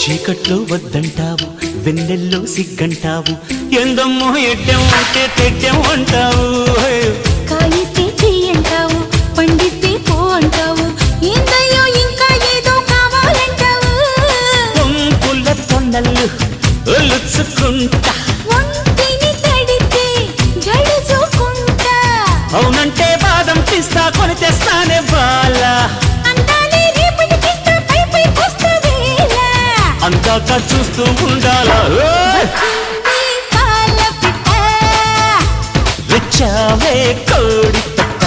చీకట్లో వద్దంటావు, వెన్నెల్లో సిగ్గంటావు, ఎందమ్మో ఎడ్డెం అంటే తెడ్డెం అంటావు. కాయిస్తే చెయ్యంటావు, పండిస్తే పో అంటావు, ఏందయ్యో ఇంకా ఏదో కావాలంటావు. పొంపుల తొండలు ఒలుచుకుంటా, ఒంటిని తడితే జడుచుకుంటా, అవునంటే బాదం పిస్తా కొని తెస్తానే బాలా, అందాలే రేపటికిస్తా పై పై వస్తా వేళ, అందాక చూస్తూ ఉండాలా. వచ్చింది పాల పిట్ట, వచ్చావే కోడి పెట్ట.